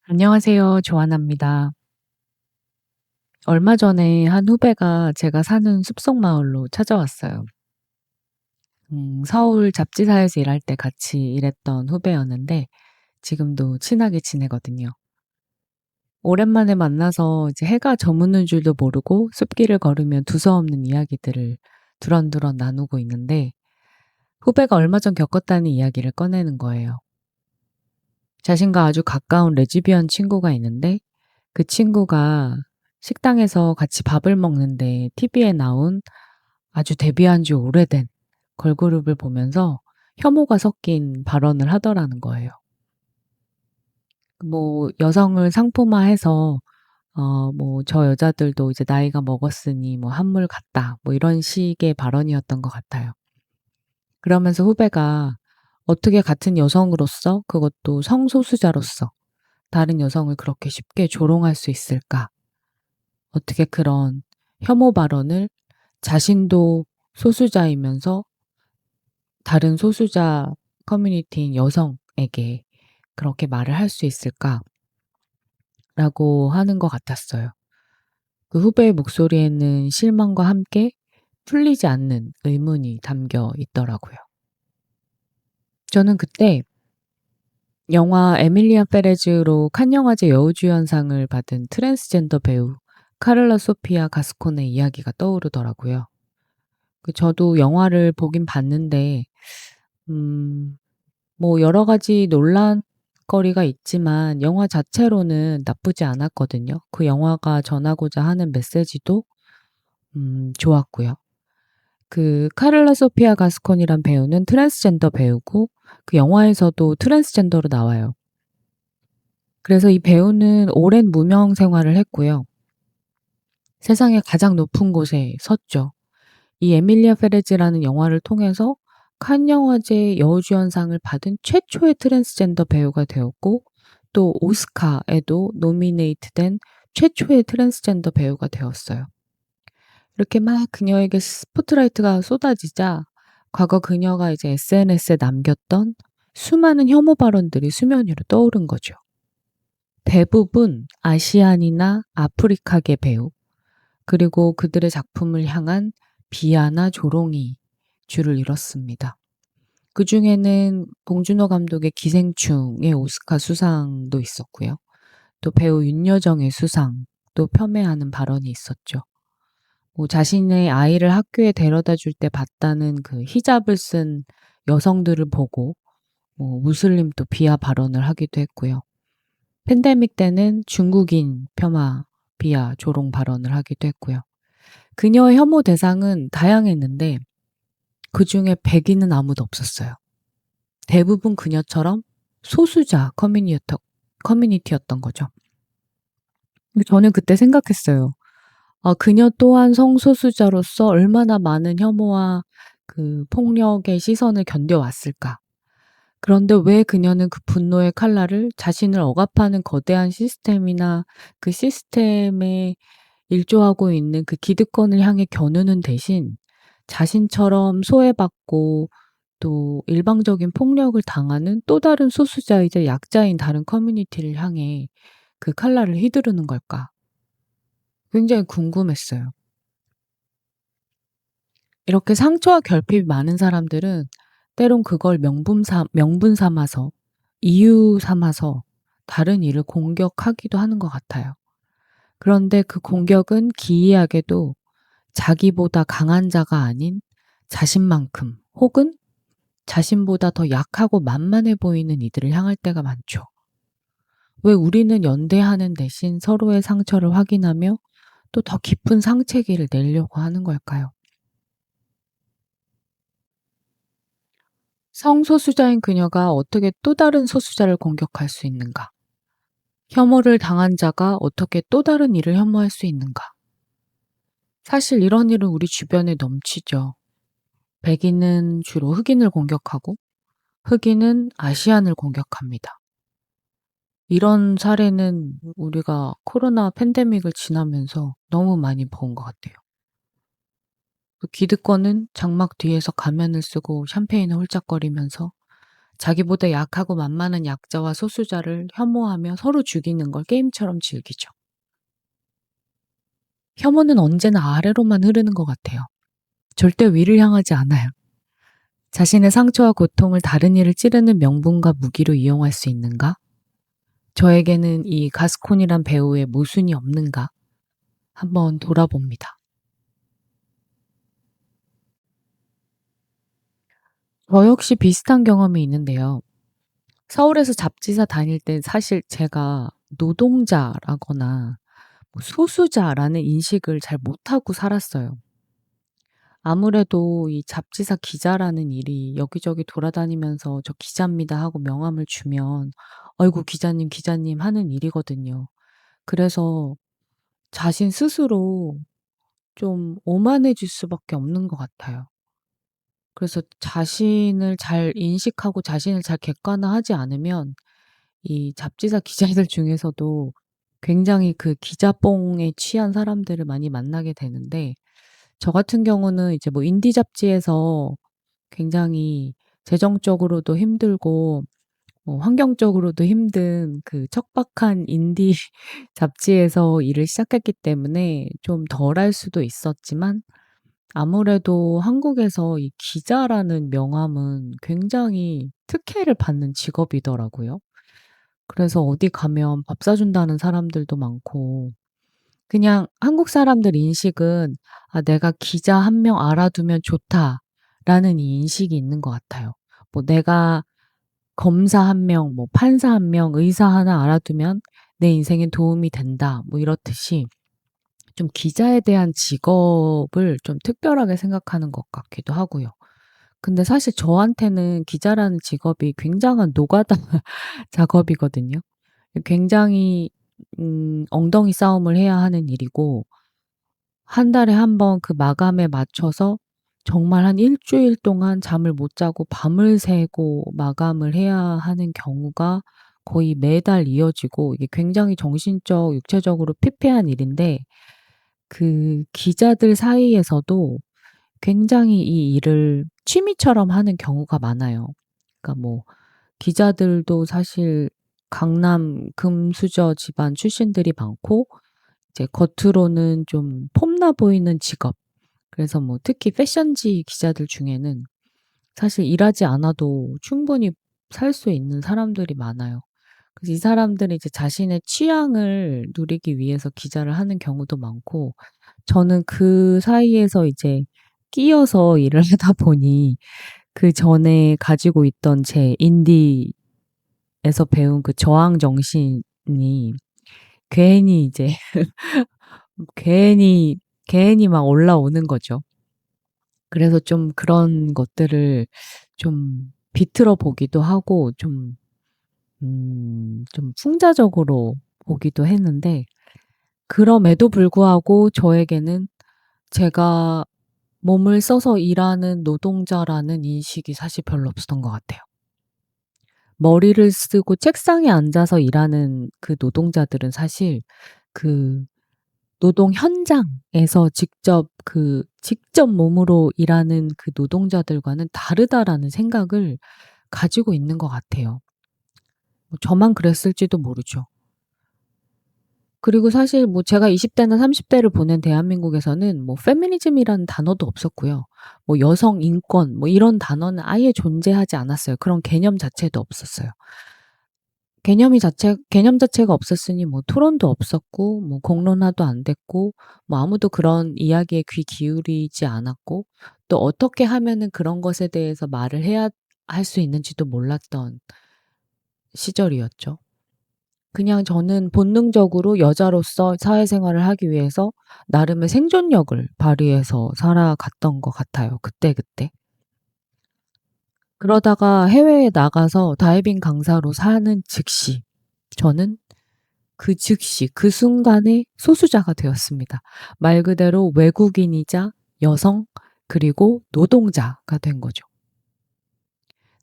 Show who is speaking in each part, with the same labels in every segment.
Speaker 1: 안녕하세요. 조아나입니다. 얼마 전에 한 후배가 제가 사는 숲속 마을로 찾아왔어요. 서울 잡지사에서 일할 때 같이 일했던 후배였는데 지금도 친하게 지내거든요. 오랜만에 만나서 이제 해가 저무는 줄도 모르고 숲길을 걸으며 두서없는 이야기들을 두런두런 나누고 있는데 후배가 얼마 전 겪었다는 이야기를 꺼내는 거예요. 자신과 아주 가까운 레즈비언 친구가 있는데 그 친구가 식당에서 같이 밥을 먹는데 TV에 나온 아주 데뷔한 지 오래된 걸그룹을 보면서 혐오가 섞인 발언을 하더라는 거예요. 뭐 여성을 상품화해서 뭐 "저 여자들도 이제 나이가 먹었으니 뭐 한물 같다." 뭐 이런 식의 발언이었던 것 같아요. 그러면서 후배가 "어떻게 같은 여성으로서 그것도 성소수자로서 다른 여성을 그렇게 쉽게 조롱할 수 있을까?" 어떻게 그런 혐오 발언을 자신도 소수자이면서 다른 소수자 커뮤니티인 여성에게 그렇게 말을 할 수 있을까라고 하는 것 같았어요. 그 후배의 목소리에는 실망과 함께 풀리지 않는 의문이 담겨 있더라고요. 저는 그때 영화 에밀리아 페레즈로 칸 영화제 여우주연상을 받은 트랜스젠더 배우 카를라 소피아 가스콘의 이야기가 떠오르더라고요. 저도 영화를 보긴 봤는데 음 뭐 여러 가지 논란거리가 있지만 영화 자체로는 나쁘지 않았거든요. 그 영화가 전하고자 하는 메시지도 좋았고요. 그 카를라 소피아 가스콘이란 배우는 트랜스젠더 배우고 그 영화에서도 트랜스젠더로 나와요. 그래서 이 배우는 오랜 무명 생활을 했고요. 세상의 가장 높은 곳에 섰죠. 이 에밀리아 페레즈라는 영화를 통해서 칸 영화제 여우주연상을 받은 최초의 트랜스젠더 배우가 되었고 또 오스카에도 노미네이트된 최초의 트랜스젠더 배우가 되었어요. 이렇게 막 그녀에게 스포트라이트가 쏟아지자 과거 그녀가 이제 SNS에 남겼던 수많은 혐오 발언들이 수면 위로 떠오른 거죠. 대부분 아시안이나 아프리카계 배우, 그리고 그들의 작품을 향한 비하나 조롱이 주를 이뤘습니다. 그중에는 봉준호 감독의 기생충의 오스카 수상도 있었고요. 또 배우 윤여정의 수상도 폄훼하는 발언이 있었죠. 뭐 자신의 아이를 학교에 데려다 줄 때 봤다는 그 히잡을 쓴 여성들을 보고 뭐 무슬림도 비하 발언을 하기도 했고요. 팬데믹 때는 중국인 폄하, 비하, 조롱 발언을 하기도 했고요. 그녀의 혐오 대상은 다양했는데 그중에 백인은 아무도 없었어요. 대부분 그녀처럼 소수자 커뮤니티였던 거죠. 근데 저는 그때 생각했어요. 아, 그녀 또한 성소수자로서 얼마나 많은 혐오와 그 폭력의 시선을 견뎌왔을까. 그런데 왜 그녀는 그 분노의 칼날을 자신을 억압하는 거대한 시스템이나 그 시스템에 일조하고 있는 그 기득권을 향해 겨누는 대신 자신처럼 소외받고 또 일방적인 폭력을 당하는 또 다른 소수자이자 약자인 다른 커뮤니티를 향해 그 칼날을 휘두르는 걸까? 굉장히 궁금했어요. 이렇게 상처와 결핍이 많은 사람들은 때론 그걸 명분 삼아서, 이유 삼아서 다른 이를 공격하기도 하는 것 같아요. 그런데 그 공격은 기이하게도 자기보다 강한 자가 아닌 자신만큼 혹은 자신보다 더 약하고 만만해 보이는 이들을 향할 때가 많죠. 왜 우리는 연대하는 대신 서로의 상처를 확인하며 또 더 깊은 상체기를 내려고 하는 걸까요? 성소수자인 그녀가 어떻게 또 다른 소수자를 공격할 수 있는가? 혐오를 당한 자가 어떻게 또 다른 이를 혐오할 수 있는가? 사실 이런 일은 우리 주변에 넘치죠. 백인은 주로 흑인을 공격하고 흑인은 아시안을 공격합니다. 이런 사례는 우리가 코로나 팬데믹을 지나면서 너무 많이 본 것 같아요. 그 기득권은 장막 뒤에서 가면을 쓰고 샴페인을 홀짝거리면서 자기보다 약하고 만만한 약자와 소수자를 혐오하며 서로 죽이는 걸 게임처럼 즐기죠. 혐오는 언제나 아래로만 흐르는 것 같아요. 절대 위를 향하지 않아요. 자신의 상처와 고통을 다른 이를 찌르는 명분과 무기로 이용할 수 있는가? 저에게는 이 가스콘이란 배우의 모순이 없는가? 한번 돌아봅니다. 저 역시 비슷한 경험이 있는데요. 서울에서 잡지사 다닐 때 사실 제가 노동자라거나 뭐 소수자라는 인식을 잘 못하고 살았어요. 아무래도 이 잡지사 기자라는 일이 여기저기 돌아다니면서 "저 기자입니다." 하고 명함을 주면 "아이고 기자님, 기자님." 하는 일이거든요. 그래서 자신 스스로 좀 오만해질 수밖에 없는 것 같아요. 그래서 자신을 잘 인식하고 자신을 잘 객관화하지 않으면 이 잡지사 기자들 중에서도 굉장히 그 기자뽕에 취한 사람들을 많이 만나게 되는데, 저 같은 경우는 이제 뭐 인디 잡지에서 굉장히 재정적으로도 힘들고 환경적으로도 힘든 그 척박한 인디 잡지에서 일을 시작했기 때문에 좀 덜할 수도 있었지만, 아무래도 한국에서 이 기자라는 명함은 굉장히 특혜를 받는 직업이더라고요. 그래서 어디 가면 밥 사준다는 사람들도 많고, 그냥 한국 사람들 인식은 '아 내가 기자 한 명 알아두면 좋다.'라는 이 인식이 있는 것 같아요. 뭐 내가 검사 한 명, 뭐 판사 한 명, 의사 하나 알아두면 내 인생에 도움이 된다, 뭐 이렇듯이 좀 기자에 대한 직업을 좀 특별하게 생각하는 것 같기도 하고요. 근데 사실 저한테는 기자라는 직업이 굉장한 노가다 작업이거든요. 굉장히 엉덩이 싸움을 해야 하는 일이고, 한 달에 한 번 그 마감에 맞춰서 정말 한 일 주일 동안 잠을 못 자고 밤을 새고 마감을 해야 하는 경우가 거의 매달 이어지고, 이게 굉장히 정신적, 육체적으로 피폐한 일인데, 그 기자들 사이에서도 굉장히 이 일을 취미처럼 하는 경우가 많아요. 그러니까 뭐 기자들도 사실 강남 금수저 집안 출신들이 많고, 이제 겉으로는 좀 폼나 보이는 직업, 그래서 뭐 특히 패션지 기자들 중에는 사실 일하지 않아도 충분히 살 수 있는 사람들이 많아요. 그래서 이 사람들이 이제 자신의 취향을 누리기 위해서 기자를 하는 경우도 많고, 저는 그 사이에서 이제 끼어서 일을 하다 보니 그전에 가지고 있던 제 인디에서 배운 그 저항 정신이 괜히 이제 괜히, 괜히 막 올라오는 거죠. 그래서 좀 그런 것들을 좀 비틀어 보기도 하고 좀 풍자적으로 보기도 했는데, 그럼에도 불구하고 저에게는 제가 몸을 써서 일하는 노동자라는 인식이 사실 별로 없었던 것 같아요. 머리를 쓰고 책상에 앉아서 일하는 그 노동자들은 사실 그 노동 현장에서 직접 몸으로 일하는 그 노동자들과는 다르다라는 생각을 가지고 있는 것 같아요. 뭐 저만 그랬을지도 모르죠. 그리고 사실 뭐 제가 20 대나 30 대를 보낸 대한민국에서는 뭐 페미니즘이라는 단어도 없었고요. 뭐 여성 인권 뭐 이런 단어는 아예 존재하지 않았어요. 그런 개념 자체도 없었어요. 개념 자체가 없었으니 뭐 토론도 없었고 뭐 공론화도 안 됐고, 뭐 아무도 그런 이야기에 귀 기울이지 않았고, 또 어떻게 하면은 그런 것에 대해서 말을 해야 할 수 있는지도 몰랐던 시절이었죠. 그냥 저는 본능적으로 여자로서 사회생활을 하기 위해서 나름의 생존력을 발휘해서 살아갔던 것 같아요, 그때그때. 그러다가 해외에 나가서 다이빙 강사로 사는 즉시 저는 그 즉시 그 순간에 소수자가 되었습니다. 말 그대로 외국인이자 여성, 그리고 노동자가 된 거죠.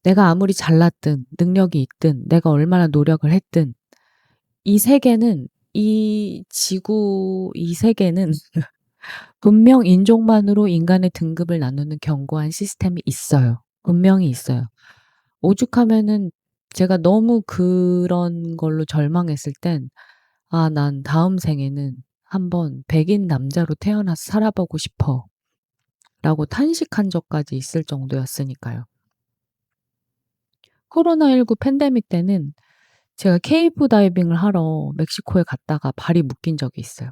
Speaker 1: 내가 아무리 잘났든 능력이 있든 내가 얼마나 노력을 했든 이 세계는, 이 지구 이 세계는 분명 인종만으로 인간의 등급을 나누는 견고한 시스템이 있어요. 분명히 있어요. 오죽하면은 제가 너무 그런 걸로 절망했을 땐 '아 난 다음 생에는 한번 백인 남자로 태어나서 살아보고 싶어.'라고 탄식한 적까지 있을 정도였으니까요. 코로나19 팬데믹 때는 제가 케이프 다이빙을 하러 멕시코에 갔다가 발이 묶인 적이 있어요.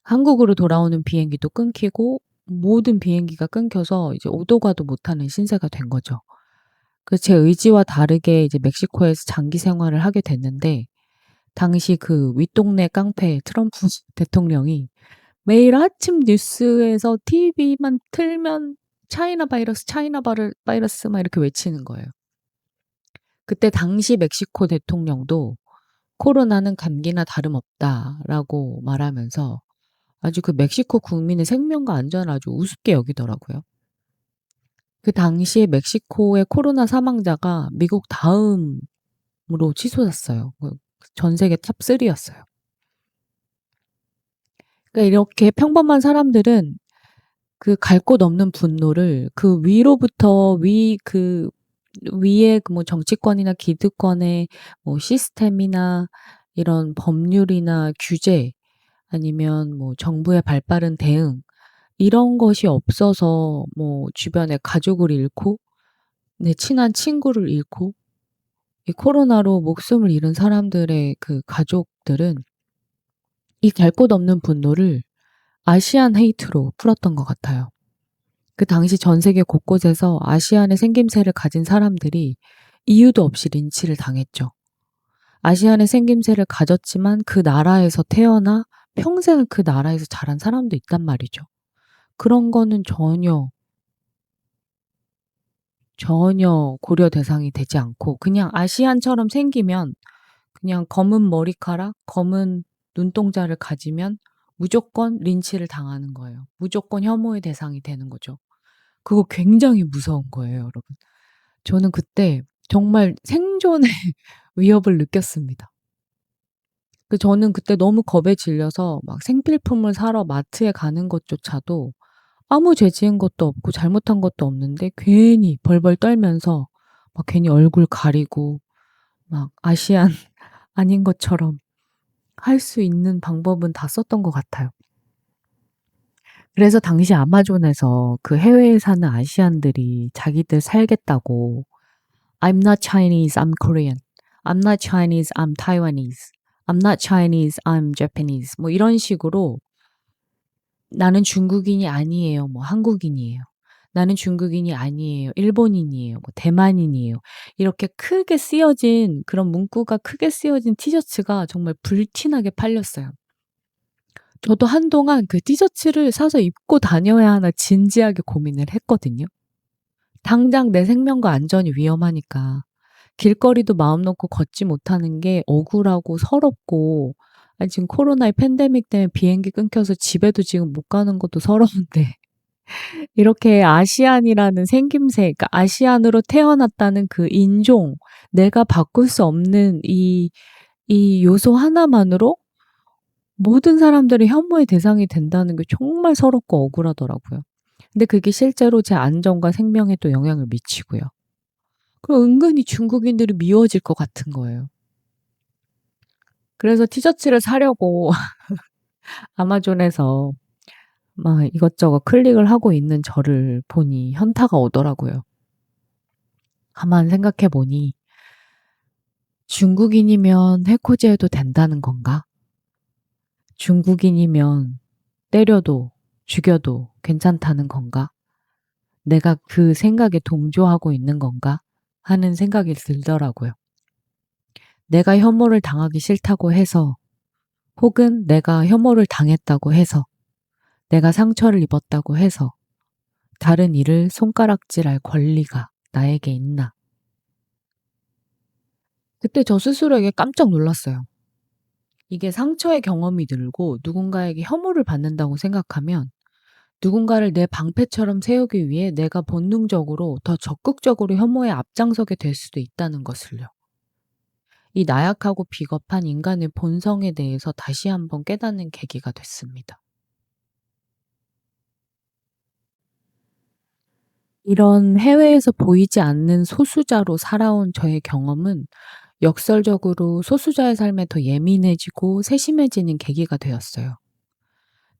Speaker 1: 한국으로 돌아오는 비행기도 끊기고 모든 비행기가 끊겨서 이제 오도 가도 못하는 신세가 된 거죠. 그래서 제 의지와 다르게 이제 멕시코에서 장기 생활을 하게 됐는데, 당시 그 윗동네 깡패 트럼프 대통령이 매일 아침 뉴스에서 TV만 틀면 차이나 바이러스, 차이나 바이러스 막 이렇게 외치는 거예요. 그때 당시 멕시코 대통령도 "코로나는 감기나 다름없다."라고 말하면서 아주 그 멕시코 국민의 생명과 안전을 아주 우습게 여기더라고요. 그 당시에 멕시코의 코로나 사망자가 미국 다음으로 치솟았어요. 전 세계 탑3 였어요. 그러니까 이렇게 평범한 사람들은 그 갈 곳 없는 분노를 그 위로부터 위에 그 뭐 정치권이나 기득권의 뭐 시스템이나 이런 법률이나 규제, 아니면 뭐 정부의 발빠른 대응, 이런 것이 없어서 뭐 주변에 가족을 잃고 내 친한 친구를 잃고 이 코로나로 목숨을 잃은 사람들의 그 가족들은 이 갈 곳 없는 분노를 아시안 헤이트로 풀었던 것 같아요. 그 당시 전 세계 곳곳에서 아시안의 생김새를 가진 사람들이 이유도 없이 린치를 당했죠. 아시안의 생김새를 가졌지만 그 나라에서 태어나 평생을 그 나라에서 자란 사람도 있단 말이죠. 그런 거는 전혀 고려 대상이 되지 않고 그냥 아시안처럼 생기면, 그냥 검은 머리카락, 검은 눈동자를 가지면 무조건 린치를 당하는 거예요. 무조건 혐오의 대상이 되는 거죠. 그거 굉장히 무서운 거예요, 여러분. 저는 그때 정말 생존의 위협을 느꼈습니다. 저는 그때 너무 겁에 질려서 막 생필품을 사러 마트에 가는 것조차도 아무 죄 지은 것도 없고 잘못한 것도 없는데 괜히 벌벌 떨면서 막 괜히 얼굴 가리고 막 아시안 아닌 것처럼 할 수 있는 방법은 다 썼던 것 같아요. 그래서 당시 아마존에서 그 해외에 사는 아시안들이 자기들 살겠다고 "I'm not Chinese, I'm Korean. I'm not Chinese, I'm Taiwanese. I'm not Chinese, I'm Japanese." 뭐 이런 식으로 "나는 중국인이 아니에요." 뭐 "한국인이에요." "나는 중국인이 아니에요." "일본인이에요." 뭐 "대만인이에요." 이렇게 크게 쓰여진, 그런 문구가 크게 쓰여진 티셔츠가 정말 불티나게 팔렸어요. 저도 한동안 그 티셔츠를 사서 입고 다녀야 하나 진지하게 고민을 했거든요. 당장 내 생명과 안전이 위험하니까 길거리도 마음 놓고 걷지 못하는 게 억울하고 서럽고, 아니 지금 코로나의 팬데믹 때문에 비행기 끊겨서 집에도 지금 못 가는 것도 서러운데 이렇게 아시안이라는 생김새, 그러니까 아시안으로 태어났다는 그 인종, 내가 바꿀 수 없는 이 요소 하나만으로 모든 사람들이 혐오의 대상이 된다는 게 정말 서럽고 억울하더라고요. 근데 그게 실제로 제 안전과 생명에 또 영향을 미치고요. 그리고 은근히 중국인들이 미워질 것 같은 거예요. 그래서 티셔츠를 사려고 아마존에서 막 이것저것 클릭을 하고 있는 저를 보니 현타가 오더라고요. 가만 생각해 보니 '중국인이면 해코지해도 된다는 건가? 중국인이면 때려도 죽여도 괜찮다는 건가? 내가 그 생각에 동조하고 있는 건가?' 하는 생각이 들더라고요. 내가 혐오를 당하기 싫다고 해서, 혹은 내가 혐오를 당했다고 해서, 내가 상처를 입었다고 해서 다른 이를 손가락질할 권리가 나에게 있나? 그때 저 스스로에게 깜짝 놀랐어요. 이게 상처의 경험이 들고 누군가에게 혐오를 받는다고 생각하면 누군가를 내 방패처럼 세우기 위해 내가 본능적으로 더 적극적으로 혐오에 앞장서게 될 수도 있다는 것을요. 이 나약하고 비겁한 인간의 본성에 대해서 다시 한번 깨닫는 계기가 됐습니다. 이런 해외에서 보이지 않는 소수자로 살아온 저의 경험은 역설적으로 소수자의 삶에 더 예민해지고 세심해지는 계기가 되었어요.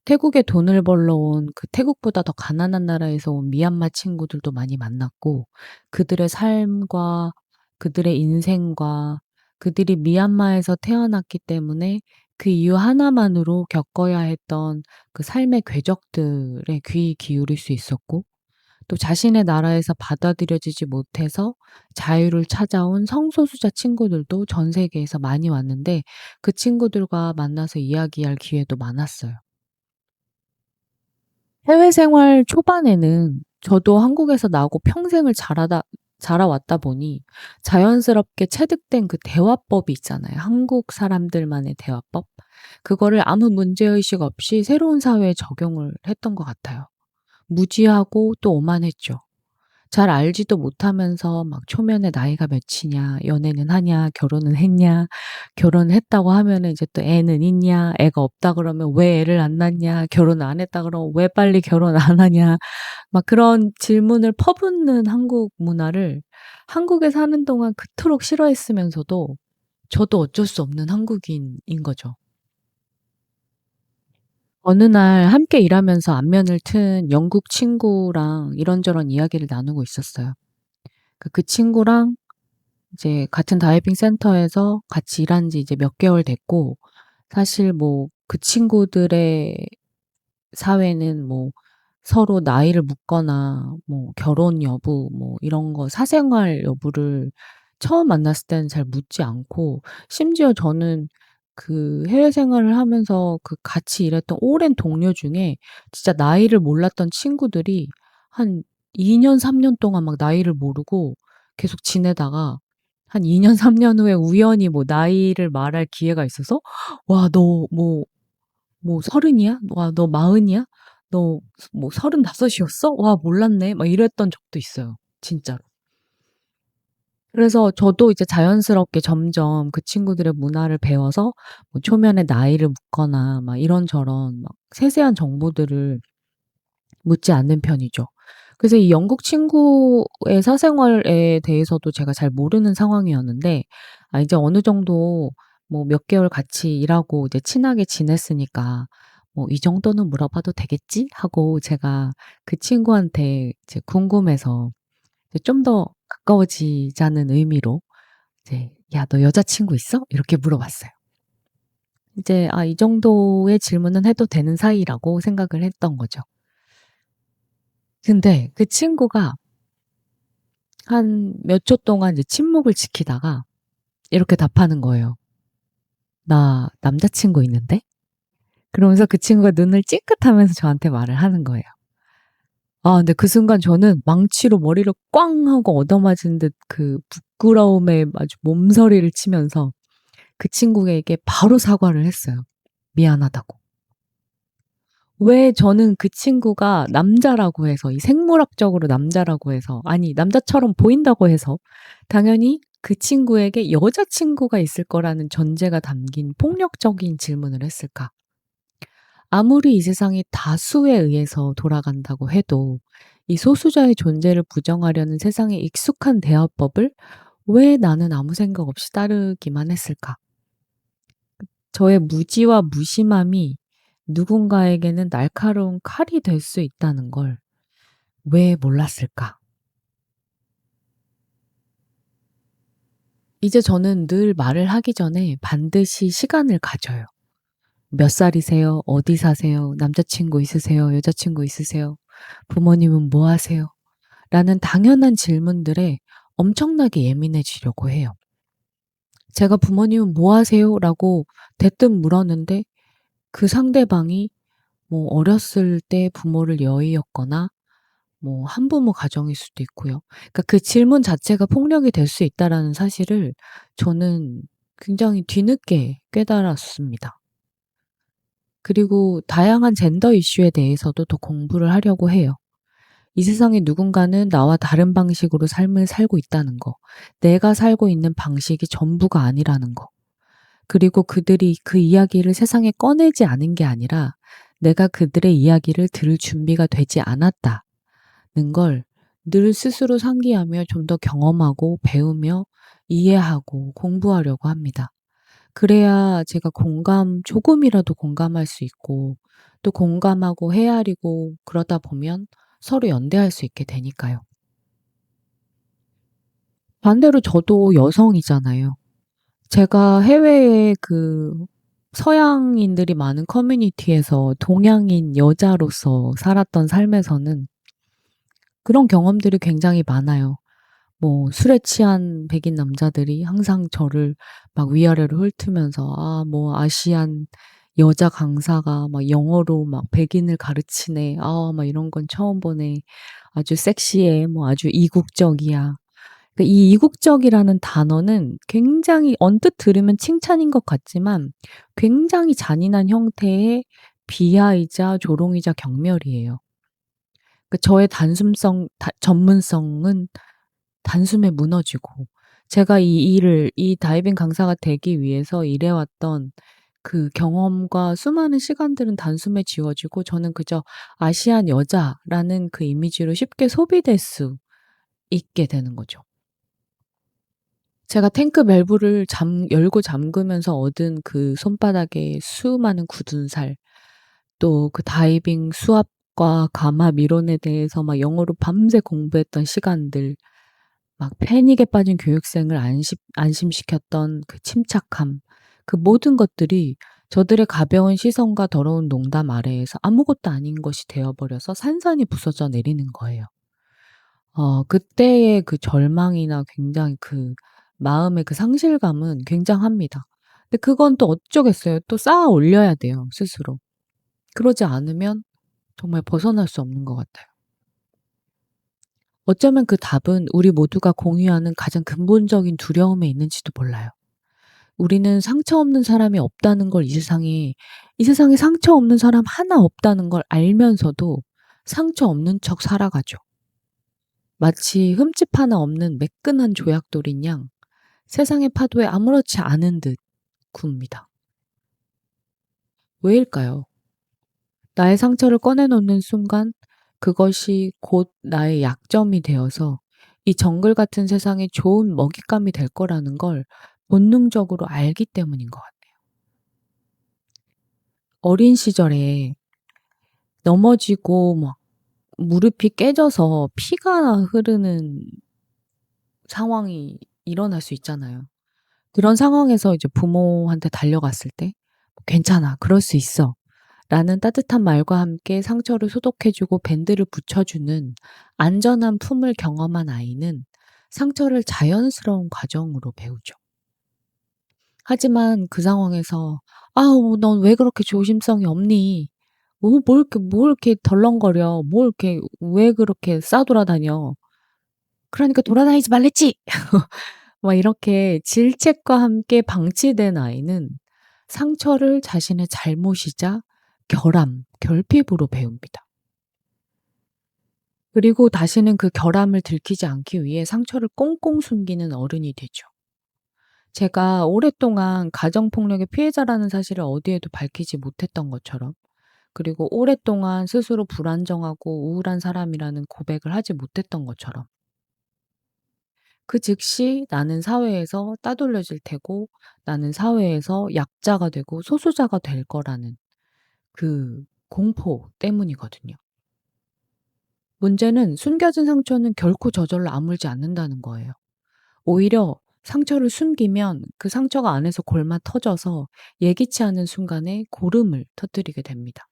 Speaker 1: 태국에 돈을 벌러 온 그 태국보다 더 가난한 나라에서 온 미얀마 친구들도 많이 만났고, 그들의 삶과 그들의 인생과 그들이 미얀마에서 태어났기 때문에 그 이유 하나만으로 겪어야 했던 그 삶의 궤적들에 귀 기울일 수 있었고, 또 자신의 나라에서 받아들여지지 못해서 자유를 찾아온 성소수자 친구들도 전 세계에서 많이 왔는데, 그 친구들과 만나서 이야기할 기회도 많았어요. 해외 생활 초반에는 저도 한국에서 나고 평생을 자라왔다 보니 자연스럽게 체득된 그 대화법이 있잖아요. 한국 사람들만의 대화법. 그거를 아무 문제의식 없이 새로운 사회에 적용을 했던 것 같아요. 무지하고 또 오만했죠. 잘 알지도 못하면서 막 초면에 나이가 몇이냐, 연애는 하냐, 결혼은 했냐, 결혼했다고 하면은 이제 또 애는 있냐, 애가 없다 그러면 왜 애를 안 낳냐, 결혼 안 했다 그러면 왜 빨리 결혼 안 하냐, 막 그런 질문을 퍼붓는 한국 문화를 한국에 사는 동안 그토록 싫어했으면서도 저도 어쩔 수 없는 한국인인 거죠. 어느 날 함께 일하면서 안면을 튼 영국 친구랑 이런저런 이야기를 나누고 있었어요. 그 친구랑 이제 같은 다이빙 센터에서 같이 일한 지 이제 몇 개월 됐고, 사실 뭐 그 친구들의 사회는 뭐 서로 나이를 묻거나 뭐 결혼 여부 뭐 이런 거 사생활 여부를 처음 만났을 때는 잘 묻지 않고, 심지어 저는 그 해외 생활을 하면서 그 같이 일했던 오랜 동료 중에 진짜 나이를 몰랐던 친구들이 한 2년 3년 동안 막 나이를 모르고 계속 지내다가 한 2년 3년 후에 우연히 뭐 나이를 말할 기회가 있어서 "와 너 뭐 30 이야? 와 너 40 이야? 너 뭐 35 이었어? 와 몰랐네." 막 이랬던 적도 있어요, 진짜로. 그래서 저도 이제 자연스럽게 점점 그 친구들의 문화를 배워서 뭐 초면에 나이를 묻거나 막 이런저런 막 세세한 정보들을 묻지 않는 편이죠. 그래서 이 영국 친구의 사생활에 대해서도 제가 잘 모르는 상황이었는데, 이제 어느 정도 뭐 몇 개월 같이 일하고 이제 친하게 지냈으니까 '뭐 이 정도는 물어봐도 되겠지?' 하고 제가 그 친구한테 이제 궁금해서 이제 좀 더 가까워지자는 의미로 이제 "야 너 여자친구 있어?" 이렇게 물어봤어요. 이제 이 정도의 질문은 해도 되는 사이라고 생각을 했던 거죠. 근데 그 친구가 한 몇 초 동안 이제 침묵을 지키다가 이렇게 답하는 거예요. "나 남자친구 있는데?" 그러면서 그 친구가 눈을 찡긋하면서 저한테 말을 하는 거예요. 근데 그 순간 저는 망치로 머리를 꽝 하고 얻어맞은 듯 그 부끄러움에 아주 몸서리를 치면서 그 친구에게 바로 사과를 했어요, 미안하다고. 왜 저는 그 친구가 남자라고 해서, 이 생물학적으로 남자라고 해서, 아니 남자처럼 보인다고 해서 당연히 그 친구에게 여자친구가 있을 거라는 전제가 담긴 폭력적인 질문을 했을까? 아무리 이 세상이 다수에 의해서 돌아간다고 해도 이 소수자의 존재를 부정하려는 세상의 익숙한 대화법을 왜 나는 아무 생각 없이 따르기만 했을까? 저의 무지와 무심함이 누군가에게는 날카로운 칼이 될 수 있다는 걸 왜 몰랐을까? 이제 저는 늘 말을 하기 전에 반드시 시간을 가져요. 몇 살이세요? 어디 사세요? 남자친구 있으세요? 여자친구 있으세요? 부모님은 뭐 하세요? 라는 당연한 질문들에 엄청나게 예민해지려고 해요. 제가 "부모님은 뭐 하세요?" 라고 대뜸 물었는데, 그 상대방이 뭐 어렸을 때 부모를 여의었거나 뭐 한부모 가정일 수도 있고요. 그러니까 그 질문 자체가 폭력이 될 수 있다라는 사실을 저는 굉장히 뒤늦게 깨달았습니다. 그리고 다양한 젠더 이슈에 대해서도 더 공부를 하려고 해요. 이 세상에 누군가는 나와 다른 방식으로 삶을 살고 있다는 거, 내가 살고 있는 방식이 전부가 아니라는 거, 그리고 그들이 그 이야기를 세상에 꺼내지 않은 게 아니라 내가 그들의 이야기를 들을 준비가 되지 않았다는 걸 늘 스스로 상기하며 좀 더 경험하고 배우며 이해하고 공부하려고 합니다. 그래야 제가 조금이라도 공감할 수 있고 또 공감하고 헤아리고 그러다 보면 서로 연대할 수 있게 되니까요. 반대로 저도 여성이잖아요. 제가 해외에 서양인들이 많은 커뮤니티에서 동양인 여자로서 살았던 삶에서는 그런 경험들이 굉장히 많아요. 뭐 술에 취한 백인 남자들이 항상 저를 막 위아래로 훑으면서 뭐 아시안 여자 강사가 막 영어로 막 백인을 가르치네. 막 이런 건 처음 보네. 아주 섹시해. 뭐 아주 이국적이야. 이 이국적이라는 단어는 굉장히 언뜻 들으면 칭찬인 것 같지만 굉장히 잔인한 형태의 비하이자 조롱이자 경멸이에요. 저의 전문성은 단숨에 무너지고 제가 이 다이빙 강사가 되기 위해서 일해왔던 그 경험과 수많은 시간들은 단숨에 지워지고 저는 그저 아시안 여자라는 그 이미지로 쉽게 소비될 수 있게 되는 거죠. 제가 탱크 밸브를 열고 잠그면서 얻은 그 손바닥에 수많은 굳은 살, 또 그 다이빙 수압과 가마 미론에 대해서 막 영어로 밤새 공부했던 시간들, 막 패닉에 빠진 교육생을 안심시켰던 그 침착함, 그 모든 것들이 저들의 가벼운 시선과 더러운 농담 아래에서 아무것도 아닌 것이 되어 버려서 산산이 부서져 내리는 거예요. 그때의 그 절망이나 굉장히 그 마음의 그 상실감은 굉장합니다. 근데 그건 또 어쩌겠어요. 또 쌓아 올려야 돼요, 스스로. 그러지 않으면 정말 벗어날 수 없는 것 같아요. 어쩌면 그 답은 우리 모두가 공유하는 가장 근본적인 두려움에 있는지도 몰라요. 우리는 상처 없는 사람이 없다는 걸 이 세상에 상처 없는 사람 하나 없다는 걸 알면서도 상처 없는 척 살아가죠. 마치 흠집 하나 없는 매끈한 조약돌인 양 세상의 파도에 아무렇지 않은 듯 굽니다. 왜일까요? 나의 상처를 꺼내놓는 순간 그것이 곧 나의 약점이 되어서 이 정글 같은 세상에 좋은 먹잇감이 될 거라는 걸 본능적으로 알기 때문인 것 같아요. 어린 시절에 넘어지고 막 무릎이 깨져서 피가 흐르는 상황이 일어날 수 있잖아요. 그런 상황에서 이제 부모한테 달려갔을 때 "괜찮아. 그럴 수 있어." 라는 따뜻한 말과 함께 상처를 소독해 주고 밴드를 붙여 주는 안전한 품을 경험한 아이는 상처를 자연스러운 과정으로 배우죠. 하지만 그 상황에서 "아우 넌 왜 그렇게 조심성이 없니? 뭘 이렇게 덜렁거려. 뭘 이렇게 왜 그렇게 싸돌아다녀. 그러니까 돌아다니지 말랬지." 막 이렇게 질책과 함께 방치된 아이는 상처를 자신의 잘못이자 결핍으로 배웁니다. 그리고 다시는 그 결함을 들키지 않기 위해 상처를 꽁꽁 숨기는 어른이 되죠. 제가 오랫동안 가정폭력의 피해자라는 사실을 어디에도 밝히지 못했던 것처럼, 그리고 오랫동안 스스로 불안정하고 우울한 사람이라는 고백을 하지 못했던 것처럼, 그 즉시 나는 사회에서 따돌려질 테고 나는 사회에서 약자가 되고 소수자가 될 거라는 그 공포 때문이거든요. 문제는 숨겨진 상처는 결코 저절로 아물지 않는다는 거예요. 오히려 상처를 숨기면 그 상처가 안에서 골마 터져서 예기치 않은 순간에 고름을 터뜨리게 됩니다.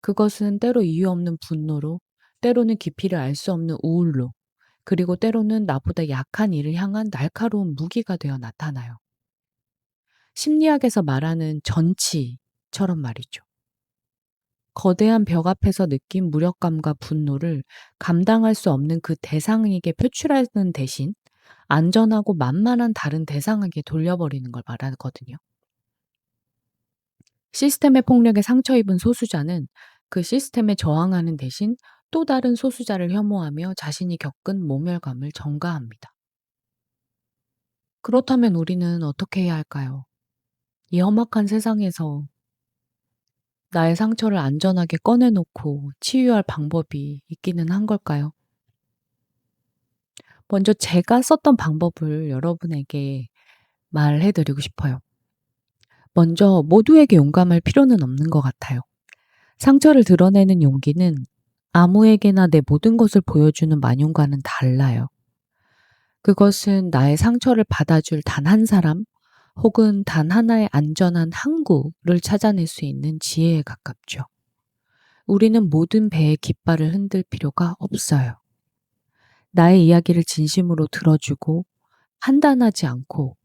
Speaker 1: 그것은 때로 이유 없는 분노로, 때로는 깊이를 알 수 없는 우울로, 그리고 때로는 나보다 약한 이를 향한 날카로운 무기가 되어 나타나요. 심리학에서 말하는 전치처럼 말이죠. 거대한 벽 앞에서 느낀 무력감과 분노를 감당할 수 없는 그 대상에게 표출하는 대신 안전하고 만만한 다른 대상에게 돌려버리는 걸 말하거든요. 시스템의 폭력에 상처 입은 소수자는 그 시스템에 저항하는 대신 또 다른 소수자를 혐오하며 자신이 겪은 모멸감을 전가합니다. 그렇다면 우리는 어떻게 해야 할까요? 이 험악한 세상에서 나의 상처를 안전하게 꺼내놓고 치유할 방법이 있기는 한 걸까요? 먼저 제가 썼던 방법을 여러분에게 말해 드리고 싶어요. 먼저 모두에게 용감할 필요는 없는 것 같아요. 상처를 드러내는 용기는 아무에게나 내 모든 것을 보여주는 만용과는 달라요. 그것은 나의 상처를 받아줄 단 한 사람 혹은 단 하나의 안전한 항구를 찾아낼 수 있는 지혜에 가깝죠. 우리는 모든 배의 깃발을 흔들 필요가 없어요. 나의 이야기를 진심으로 들어주고 판단하지 않고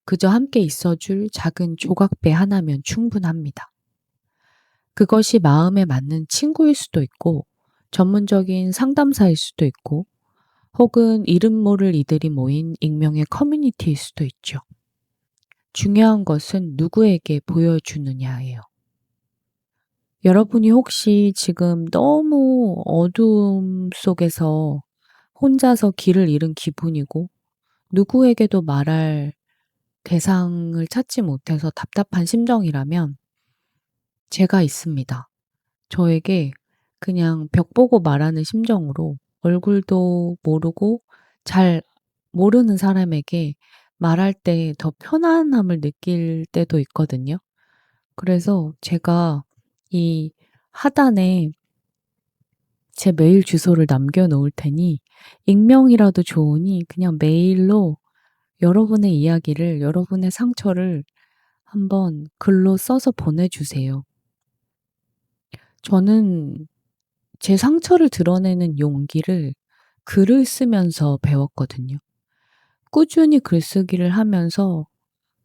Speaker 1: 그저 함께 있어줄 작은 조각배 하나면 충분합니다. 그것이 마음에 맞는 친구일 수도 있고 전문적인 상담사일 수도 있고 혹은 이름 모를 이들이 모인 익명의 커뮤니티일 수도 있죠. 중요한 것은 누구에게 보여주느냐예요. 여러분이 혹시 지금 너무 어두움 속에서 혼자서 길을 잃은 기분이고 누구에게도 말할 대상을 찾지 못해서 답답한 심정이라면 제가 있습니다. 저에게 그냥 벽 보고 말하는 심정으로 얼굴도 모르고 잘 모르는 사람에게 말할 때 더 편안함을 느낄 때도 있거든요. 그래서 제가 이 하단에 제 메일 주소를 남겨 놓을 테니 익명이라도 좋으니 그냥 메일로 여러분의 이야기를, 여러분의 상처를 한번 글로 써서 보내주세요. 저는 제 상처를 드러내는 용기를 글을 쓰면서 배웠거든요. 꾸준히 글쓰기를 하면서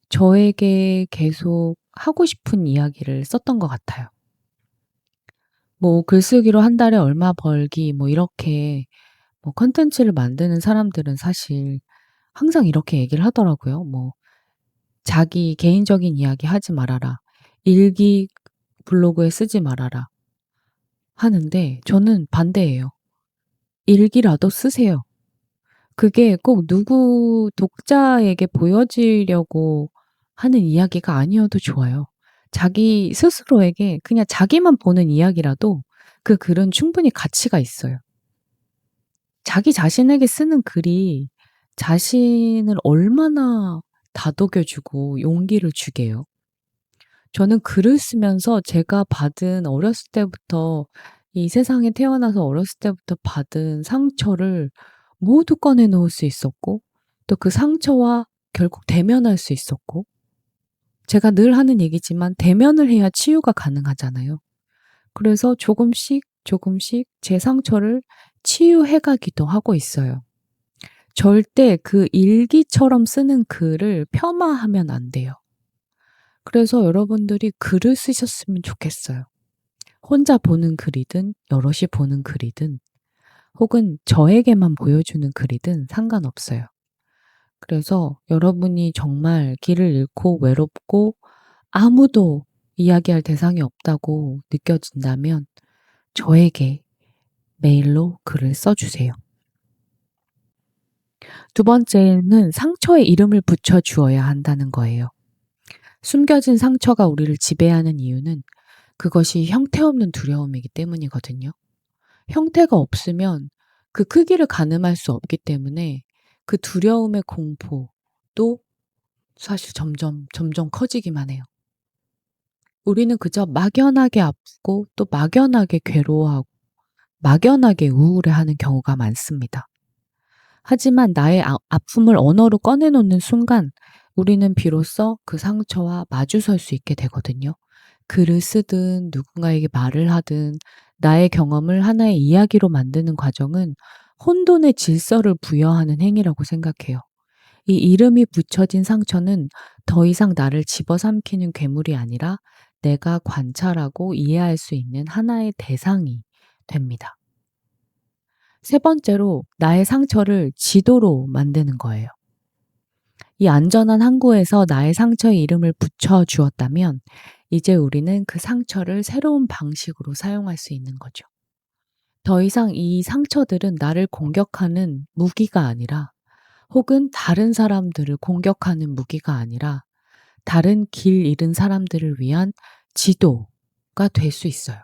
Speaker 1: 저에게 계속 하고 싶은 이야기를 썼던 것 같아요. 뭐 글쓰기로 한 달에 얼마 벌기 뭐 이렇게 뭐 콘텐츠를 만드는 사람들은 사실 항상 이렇게 얘기를 하더라고요. 뭐 자기 개인적인 이야기 하지 말아라. 일기 블로그에 쓰지 말아라. 하는데 저는 반대예요. 일기라도 쓰세요. 그게 꼭 누구 독자에게 보여지려고 하는 이야기가 아니어도 좋아요. 자기 스스로에게 그냥 자기만 보는 이야기라도 그 글은 충분히 가치가 있어요. 자기 자신에게 쓰는 글이 자신을 얼마나 다독여 주고 용기를 주게요. 저는 글을 쓰면서 제가 받은 어렸을 때부터 이 세상에 태어나서 어렸을 때부터 받은 상처를 모두 꺼내 놓을 수 있었고 또 그 상처와 결국 대면할 수 있었고 제가 늘 하는 얘기지만 대면을 해야 치유가 가능하잖아요. 그래서 조금씩 조금씩 제 상처를 치유해 가기도 하고 있어요. 절대 그 일기처럼 쓰는 글을 폄하하면 안 돼요. 그래서 여러분들이 글을 쓰셨으면 좋겠어요. 혼자 보는 글이든 여럿이 보는 글이든 혹은 저에게만 보여주는 글이든 상관없어요. 그래서 여러분이 정말 길을 잃고 외롭고 아무도 이야기할 대상이 없다고 느껴진다면 저에게 메일로 글을 써주세요. 두 번째는 상처에 이름을 붙여 주어야 한다는 거예요. 숨겨진 상처가 우리를 지배하는 이유는 그것이 형태 없는 두려움이기 때문이거든요. 형태가 없으면 그 크기를 가늠할 수 없기 때문에 그 두려움의 공포도 사실 점점 커지기만 해요. 우리는 그저 막연하게 아프고 또 막연하게 괴로워하고 막연하게 우울해하는 경우가 많습니다. 하지만 나의 아픔을 언어로 꺼내놓는 순간 우리는 비로소 그 상처와 마주설 수 있게 되거든요. 글을 쓰든 누군가에게 말을 하든 나의 경험을 하나의 이야기로 만드는 과정은 혼돈의 질서를 부여하는 행위라고 생각해요. 이 이름이 붙여진 상처는 더 이상 나를 집어삼키는 괴물이 아니라 내가 관찰하고 이해할 수 있는 하나의 대상이 됩니다. 세 번째로 나의 상처를 지도로 만드는 거예요. 이 안전한 항구에서 나의 상처에 이름을 붙여 주었다면 이제 우리는 그 상처를 새로운 방식으로 사용할 수 있는 거죠. 더 이상 이 상처들은 나를 공격하는 무기가 아니라 혹은 다른 사람들을 공격하는 무기가 아니라 다른 길 잃은 사람들을 위한 지도가 될 수 있어요.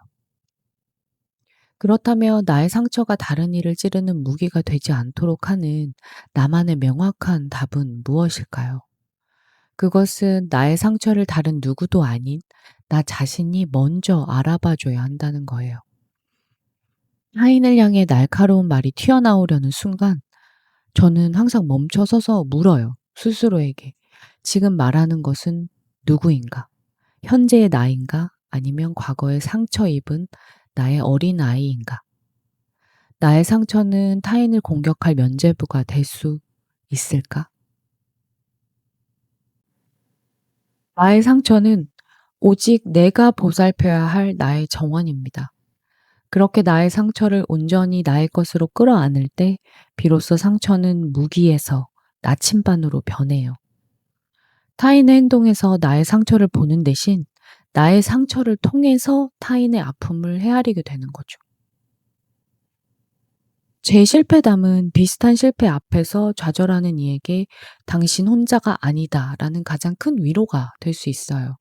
Speaker 1: 그렇다면 나의 상처가 다른 이를 찌르는 무기가 되지 않도록 하는 나만의 명확한 답은 무엇일까요? 그것은 나의 상처를 다른 누구도 아닌 나 자신이 먼저 알아봐 줘야 한다는 거예요. 타인을 향해 날카로운 말이 튀어나오려는 순간 저는 항상 멈춰 서서 물어요. 스스로에게. 지금 말하는 것은 누구인가? 현재의 나인가? 아니면 과거에 상처 입은 나의 어린 아이인가? 나의 상처는 타인을 공격할 면죄부가 될 수 있을까? 나의 상처는 오직 내가 보살펴야 할 나의 정원입니다. 그렇게 나의 상처를 온전히 나의 것으로 끌어안을 때 비로소 상처는 무기에서 나침반으로 변해요. 타인의 행동에서 나의 상처를 보는 대신 나의 상처를 통해서 타인의 아픔을 헤아리게 되는 거죠. 제 실패담은 비슷한 실패 앞에서 좌절하는 이에게 당신 혼자가 아니다라는 가장 큰 위로가 될 수 있어요.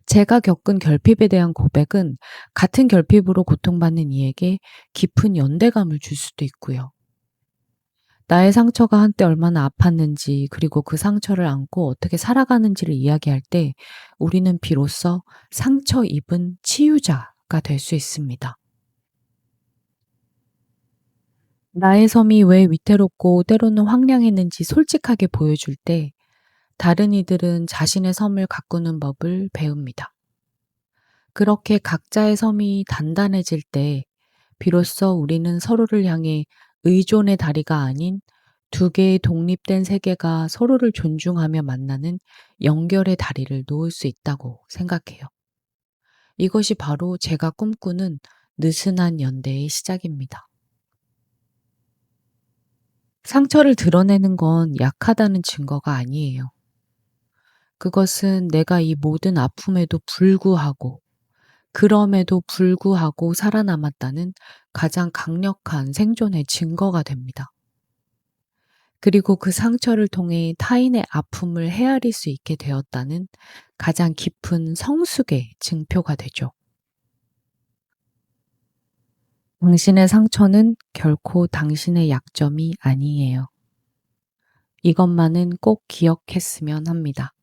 Speaker 1: 제가 겪은 결핍에 대한 고백은 같은 결핍으로 고통받는 이에게 깊은 연대감을 줄 수도 있고요. 나의 상처가 한때 얼마나 아팠는지, 그리고 그 상처를 안고 어떻게 살아가는지를 이야기할 때 우리는 비로소 상처 입은 치유자가 될 수 있습니다. 나의 섬이 왜 위태롭고 때로는 황량했는지 솔직하게 보여줄 때 다른 이들은 자신의 섬을 가꾸는 법을 배웁니다. 그렇게 각자의 섬이 단단해질 때 비로소 우리는 서로를 향해 의존의 다리가 아닌 두 개의 독립된 세계가 서로를 존중하며 만나는 연결의 다리를 놓을 수 있다고 생각해요. 이것이 바로 제가 꿈꾸는 느슨한 연대의 시작입니다. 상처를 드러내는 건 약하다는 증거가 아니에요. 그것은 내가 이 모든 아픔에도 불구하고, 그럼에도 불구하고 살아남았다는 가장 강력한 생존의 증거가 됩니다. 그리고 그 상처를 통해 타인의 아픔을 헤아릴 수 있게 되었다는 가장 깊은 성숙의 증표가 되죠. 당신의 상처는 결코 당신의 약점이 아니에요. 이것만은 꼭 기억했으면 합니다.